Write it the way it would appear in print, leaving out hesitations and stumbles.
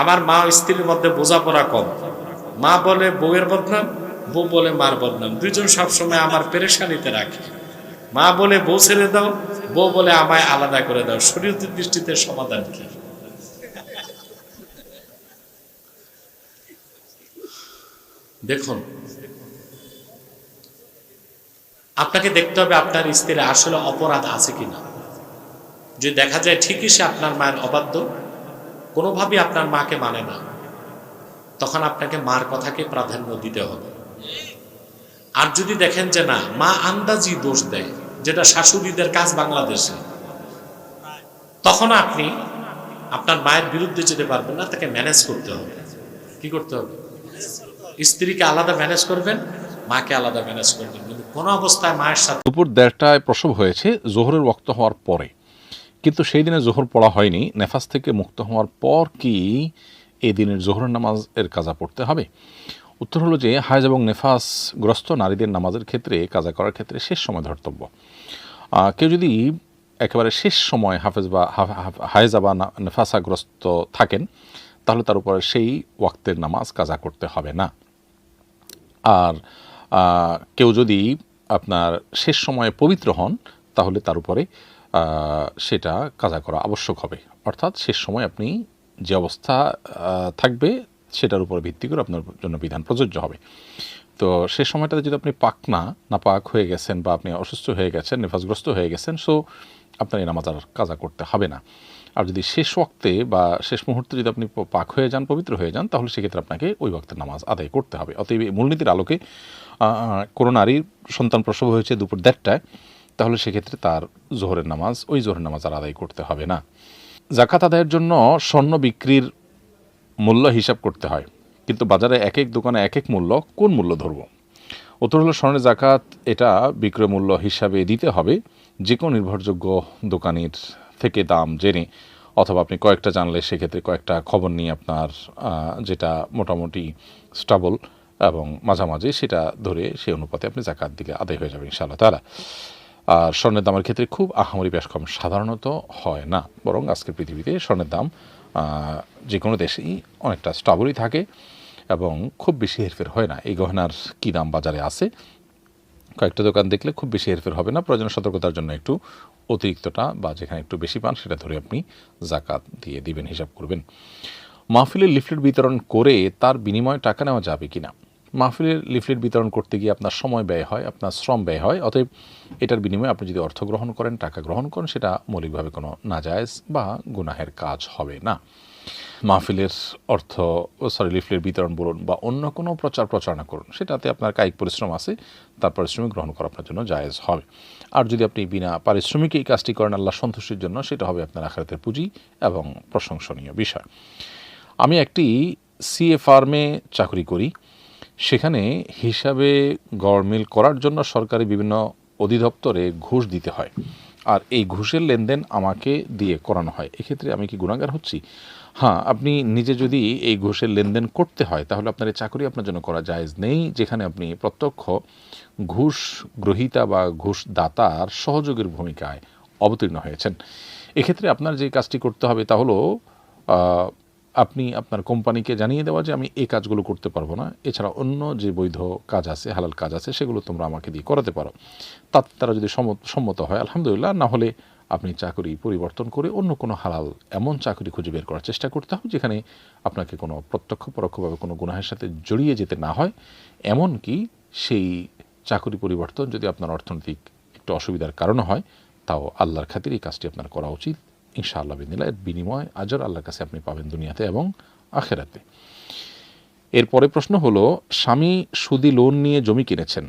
আমার মা ও স্ত্রীর মধ্যে বোঝাপড়া কম, মা বলে বউয়ের বদনাম, বউ বলে মার বদনাম, দুইজন সবসময় আমার পেরেশানিতে রাখে। মা বলে বউ ছেড়ে দাও, বউ বলে আমায় আলাদা করে দাও। শরীয়তের দৃষ্টিতে সমাধান কি? দেখুন, আপনাকে দেখতে হবে আপনার স্ত্রীর আসলে অপরাধ আছে কিনা। যদি দেখা যায় ঠিকই সে আপনার মায়ের অবাধ্য, কোনোভাবেই আপনার মাকে মানে না, তখন আপনাকে মার কথাকে প্রাধান্য দিতে হবে। আর যদি দেখেন যে না, মা আন্দাজি দোষ দেয়, যেটা শাশুড়িদের কাজ বাংলাদেশে, তখন আপনি আপনার মায়ের বিরুদ্ধে যেতে পারবেন না, তাকে ম্যানেজ করতে হবে। কি করতে হবে? স্ত্রীকে আলাদা ম্যানেজ করবেন, মাকে আলাদা ম্যানেজ করবেন, কিন্তু কোনো অবস্থায় মায়ের সাথে। দুপুর 1:30টায় প্রসব হয়েছে জোহরের ওয়াক্ত হওয়ার পরে, কিন্তু সেই দিনে জোহর পড়া হয়নি। নেফাস থেকে মুক্ত হওয়ার পর কি এই দিনের জোহরের নামাজ এর কাজা পড়তে হবে? উত্তর হলো যে হায়েজ এবং নেফাসগ্রস্ত নারীদের নামাজের ক্ষেত্রে কাজা করার ক্ষেত্রে শেষ সময় ধর্তব্য। কেউ যদি একেবারে শেষ সময় হায়েজা বা নেফাসাগ্রস্ত থাকেন, তাহলে তার উপরে সেই ওয়াক্তের নামাজ কাজা করতে হবে না। আর কেউ যদি আপনার শেষ সময়ে পবিত্র হন, তাহলে তার উপরে সেটা কাজা করা আবশ্যক হবে। অর্থাৎ শেষ সময় আপনি যে অবস্থা থাকবে সেটার উপর ভিত্তি করে আপনার জন্য বিধান প্রযোজ্য হবে। তো শেষ সময়টাতে যদি আপনি নাপাক হয়ে গেছেন বা আপনি অসুস্থ হয়ে গেছেন, নেফাসগ্রস্ত হয়ে গেছেন, সো আপনার এই নামাজ আর কাজা করতে হবে না। আর যদি শেষ ওয়াক্তে বা শেষ মুহূর্তে যদি আপনি পাক হয়ে যান, পবিত্র হয়ে যান, তাহলে সেক্ষেত্রে আপনাকে ওই ওয়াক্তের নামাজ আদায় করতে হবে। অতএব মূলনীতির আলোকে কোনো নারীর সন্তান প্রসব হয়েছে দুপুর 1:30টায়, তাহলে সেক্ষেত্রে তার জোহরের নামাজ আর আদায় করতে হবে না। জাকাত আদায়ের জন্য স্বর্ণ বিক্রির মূল্য হিসাব করতে হয়, কিন্তু বাজারে এক এক দোকানে এক এক মূল্য। কোন মূল্য ধরব? উত্তর হলো স্বর্ণের জাকাত এটা বিক্রয় মূল্য হিসাবে দিতে হবে যে কোনো নির্ভরযোগ্য দোকানির থেকে দাম জেনে, অথবা আপনি কয়েকটা জানলে সেক্ষেত্রে কয়েকটা খবর নিয়ে আপনার যেটা মোটামুটি স্টেবল এবং মাঝামাঝি সেটা ধরে সেই অনুপাতে আপনি জাকাত দিলে আদায় হয়ে যাবে ইনশাআল্লাহ তাআলা। আর স্বর্ণের দামের ক্ষেত্রে খুব আহামরি বেশ কম সাধারণত হয় না, বরং আজকের পৃথিবীতে স্বর্ণের দাম যে কোনো দেশেই অনেকটা স্টেবলই থাকে এবং খুব বেশি হেরফের হয় না। এই গহনার কী দাম বাজারে আছে, কয়েকটা দোকান দেখলে খুব বেশি হেরফের হবে না। প্রয়োজনীয় সতর্কতার জন্য একটু অতিরিক্তটা বা যেখানে একটু বেশি পান সেটা ধরে আপনি জাকাত দিয়ে দিবেন, হিসাব করবেন। মাহফিলের লিফলেট বিতরণ করে তার বিনিময়ে টাকা নেওয়া যাবে কি না? মাহফিলের লিফলেট বিতরণ করতে গিয়ে আপনার সময় ব্যয় হয়, আপনার শ্রম ব্যয় হয়। অতএব এটার বিনিময়ে আপনি যদি অর্থ গ্রহণ করেন, টাকা গ্রহণ করেন, সেটা মৌলিকভাবে কোনো নাজায়েজ বা গুনাহের কাজ হবে না। মাহফিলের লিফলেট বিতরণ বলুন বা অন্য কোনো প্রচারণা করুন, সেটাতে আপনার কায়িক পরিশ্রম আছে, তার পারিশ্রমিক গ্রহণ করা আপনার জন্য জায়েজ হবে। আর যদি আপনি বিনা পারিশ্রমিকে এই কাজটি করেন আল্লাহ সন্তুষ্টির জন্য, সেটা হবে আপনার আখিরাতের পুঁজি এবং প্রশংসনীয় বিষয়। আমি একটি সিএ ফার্মে চাকরি করি। সেখানে হিসাবে গড়মিল করার জন্য সরকারি বিভিন্ন অধিদপ্তরে ঘুষ দিতে হয়, আর এই ঘুষের লেনদেন আমাকে দিয়ে করানো হয়। এক্ষেত্রে আমি কি গুনাহগার হচ্ছি? হ্যাঁ, আপনি নিজে যদি এই ঘুষের লেনদেন করতে হয়, তাহলে আপনার এই চাকরি আপনার জন্য করা জায়েজ নেই, যেখানে আপনি প্রত্যক্ষ ঘুষ গ্রহীতা বা ঘুষ দাতার সহযোগীর ভূমিকায় অবতীর্ণ হয়েছেন। এক্ষেত্রে আপনার যে কাজটি করতে হবে তা হলো আপনি আপনার কোম্পানিকে জানিয়ে দেওয়া যে আমি এই কাজগুলো করতে পারবো না, এছাড়া অন্য যে বৈধ কাজ আছে, হালাল কাজ আছে, সেগুলো তোমরা আমাকে দিয়ে করাতে পারো। তারা যদি সম্মত হয় আলহামদুলিল্লাহ, না হলে আপনি চাকরি পরিবর্তন করে অন্য কোনো হালাল এমন চাকরি খুঁজে বের করার চেষ্টা করতে হবে যেখানে আপনাকে কোনো প্রত্যক্ষ পরোক্ষভাবে কোনো গুনাহের সাথে জড়িয়ে যেতে না হয়। এমনকি সেই চাকরি পরিবর্তন যদি আপনার অর্থনৈতিক একটু অসুবিধার কারণে হয়, তাও আল্লাহর খাতির এই কাজটি আপনার করা উচিত। ইনশাআল্লাহ বিদিনিল্লাহ এর বিনিময় আজর আল্লাহর কাছে আপনি পাবেন দুনিয়াতে এবং আখিরাতে। এরপরে প্রশ্ন হলো, স্বামী সুদি লোন নিয়ে জমি কিনেছেন,